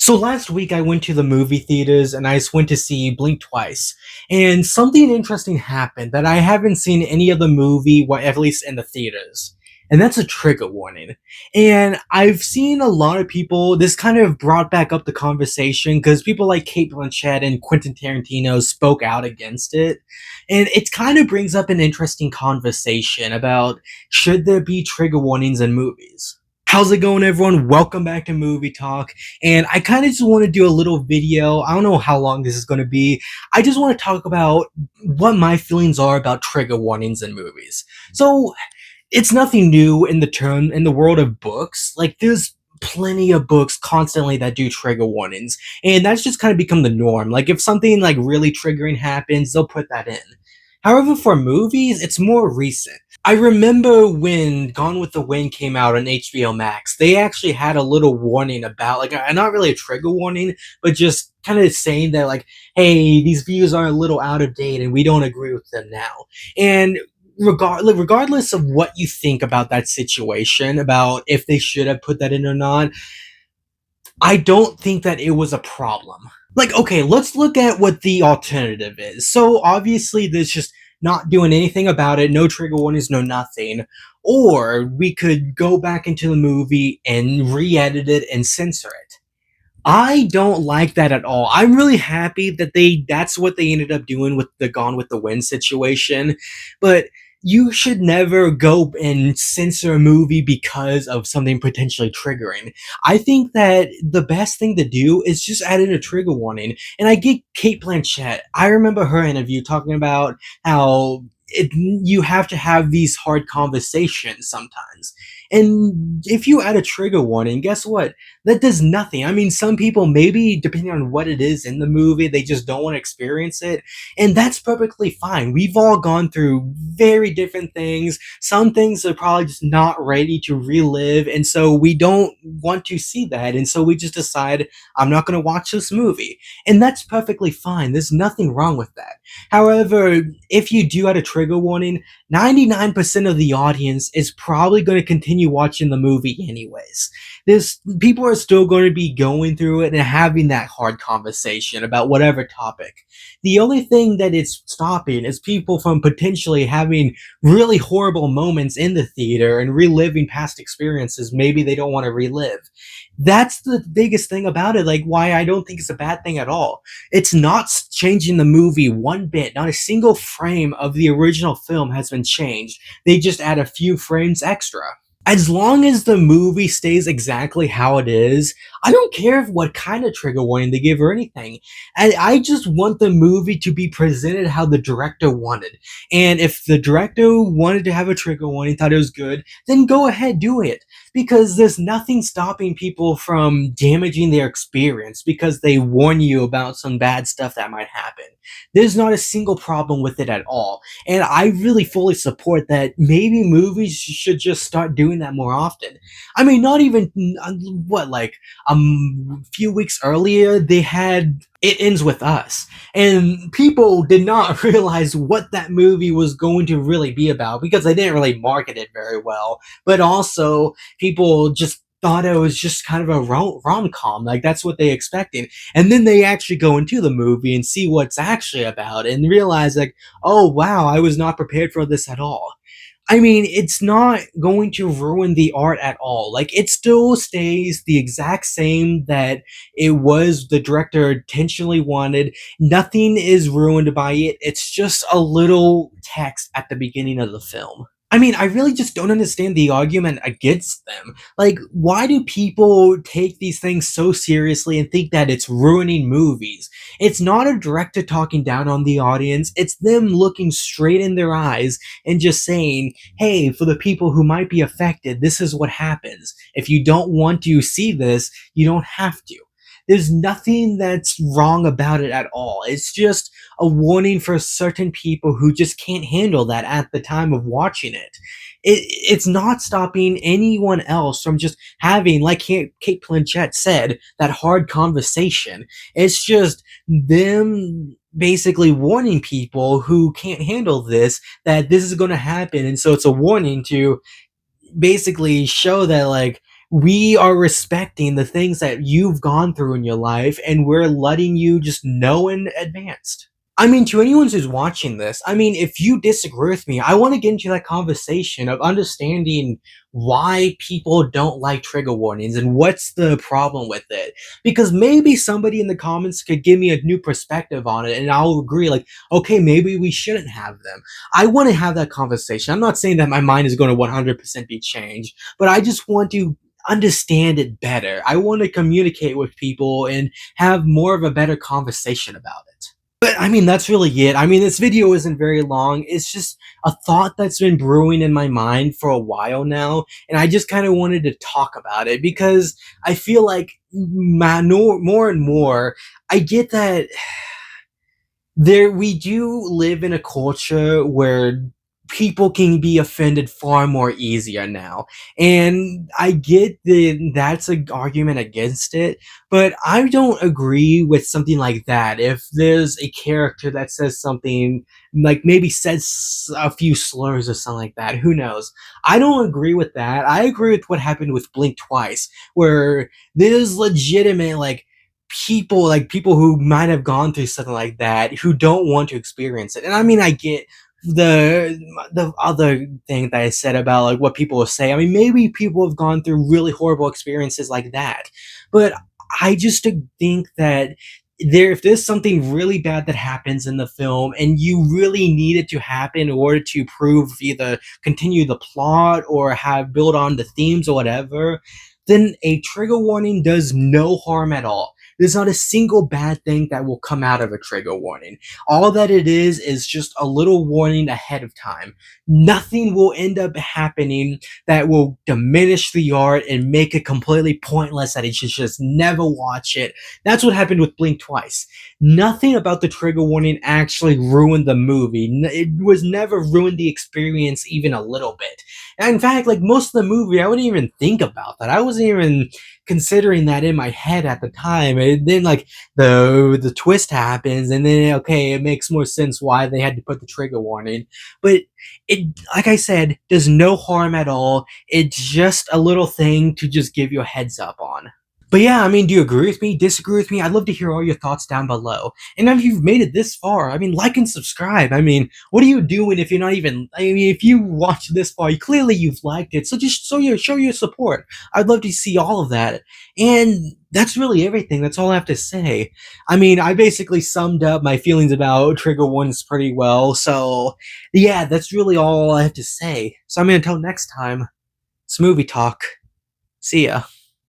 So last week I went to the movie theaters and went to see Blink Twice. And something interesting happened that I haven't seen any other movie, at least in the theaters. And that's a trigger warning. And I've seen a lot of people, this kind of brought back up the conversation because people like Kate Blanchett and Quentin Tarantino spoke out against it. And it kind of brings up an interesting conversation about should there be trigger warnings in movies? How's it going, everyone? Welcome back to Movie Talk. And I kind of just want to do a little video. I don't know how long this is going to be. I just want to talk about what my feelings are about trigger warnings in movies. So, it's nothing new in the world of books. Like, there's plenty of books constantly that do trigger warnings. And that's just kind of become the norm. Like, if something like really triggering happens, they'll put that in. However, for movies, it's more recent. I remember when Gone with the Wind came out on HBO Max, they actually had a little warning about, like, not really a trigger warning, but just kind of saying that, like, hey, these views are a little out of date and we don't agree with them now. And regardless of what you think about that situation, about if they should have put that in or not, I don't think that it was a problem. Like, okay, let's look at what the alternative is. So obviously, there's just not doing anything about it, no trigger warnings, no nothing. Or we could go back into the movie and re-edit it and censor it. I don't like that at all. I'm really happy that that's what they ended up doing with the Gone with the Wind situation, but you should never go and censor a movie because of something potentially triggering. I think that the best thing to do is just add in a trigger warning. And I get Kate Blanchett. I remember her interview talking about how you have to have these hard conversations sometimes. And if you add a trigger warning, guess what? That does nothing. I mean, some people, maybe depending on what it is in the movie, they just don't want to experience it. And that's perfectly fine. We've all gone through very different things. Some things are probably just not ready to relive. And so we don't want to see that. And so we just decide, I'm not going to watch this movie. And that's perfectly fine. There's nothing wrong with that. However, if you do add a trigger warning, 99% of the audience is probably going to continue watching the movie anyways. People are still going to be going through it and having that hard conversation about whatever topic. The only thing that it's stopping is people from potentially having really horrible moments in the theater and reliving past experiences maybe they don't want to relive. That's the biggest thing about it, like why I don't think it's a bad thing at all. It's not changing the movie one bit. Not a single frame of the original film has been changed. They just add a few frames extra. As long as the movie stays exactly how it is, I don't care what kind of trigger warning they give or anything. I just want the movie to be presented how the director wanted. And if the director wanted to have a trigger warning, thought it was good, then go ahead, do it. Because there's nothing stopping people from damaging their experience because they warn you about some bad stuff that might happen. There's not a single problem with it at all. And I really fully support that maybe movies should just start doing that more often. I mean, not even, like a few weeks earlier, they had It Ends With Us. And people did not realize what that movie was going to really be about because they didn't really market it very well. But also, people just thought it was just kind of a rom-com, like that's what they expected, and then they actually go into the movie and see what's actually about and realize, like, oh wow, I was not prepared for this at all. I mean, it's not going to ruin the art at all. Like, it still stays the exact same that it was the director intentionally wanted. Nothing is ruined by it. It's just a little text at the beginning of the film. I mean, I really just don't understand the argument against them. Like, why do people take these things so seriously and think that it's ruining movies? It's not a director talking down on the audience. It's them looking straight in their eyes and just saying, hey, for the people who might be affected, this is what happens. If you don't want to see this, you don't have to. There's nothing that's wrong about it at all. It's just a warning for certain people who just can't handle that at the time of watching it. It's not stopping anyone else from just having, like Kate Blanchett said, that hard conversation. It's just them basically warning people who can't handle this that this is going to happen. And so it's a warning to basically show that, like, we are respecting the things that you've gone through in your life, and we're letting you just know in advance. I mean, to anyone who's watching this, I mean, if you disagree with me, I want to get into that conversation of understanding why people don't like trigger warnings and what's the problem with it. Because maybe somebody in the comments could give me a new perspective on it, and I'll agree, like, okay, maybe we shouldn't have them. I want to have that conversation. I'm not saying that my mind is going to 100% be changed, but I just want to understand it better. I want to communicate with people and have more of a better conversation about it. But I mean, that's really it. I mean, this video isn't very long. It's just a thought that's been brewing in my mind for a while now, and I just kind of wanted to talk about it because I feel like more and more, I get that we do live in a culture where people can be offended far more easier now, and I get that's an argument against it, but I don't agree with something like that. If there's a character that says something, like maybe says a few slurs or something like that, who knows, I don't agree with that. I agree with what happened with Blink Twice, where there's legitimate, people who might have gone through something like that who don't want to experience it. And I mean, I get the other thing that I said about like what people will say. I mean, maybe people have gone through really horrible experiences like that, but I just think that if there's something really bad that happens in the film and you really need it to happen in order to prove, either continue the plot or have build on the themes or whatever, then a trigger warning does no harm at all. There's not a single bad thing that will come out of a trigger warning. All that it is just a little warning ahead of time. Nothing will end up happening that will diminish the art and make it completely pointless that you should just never watch it. That's what happened with Blink Twice. Nothing about the trigger warning actually ruined the movie. It was never ruined the experience even a little bit. And in fact, like most of the movie, I wouldn't even think about that. I wasn't even considering that in my head at the time. And then like the twist happens, and then okay, it makes more sense why they had to put the trigger warning. But it, like I said, does no harm at all. It's just a little thing to just give you a heads up on. But yeah, I mean, do you agree with me? Disagree with me? I'd love to hear all your thoughts down below. And if you've made it this far, I mean, like and subscribe. I mean, what are you doing if you're not even? I mean, if you watched this far, clearly you've liked it. So just show your support. I'd love to see all of that. And that's really everything. That's all I have to say. I mean, I basically summed up my feelings about Trigger Warnings pretty well. So yeah, that's really all I have to say. So I mean, until next time, it's movie talk. See ya.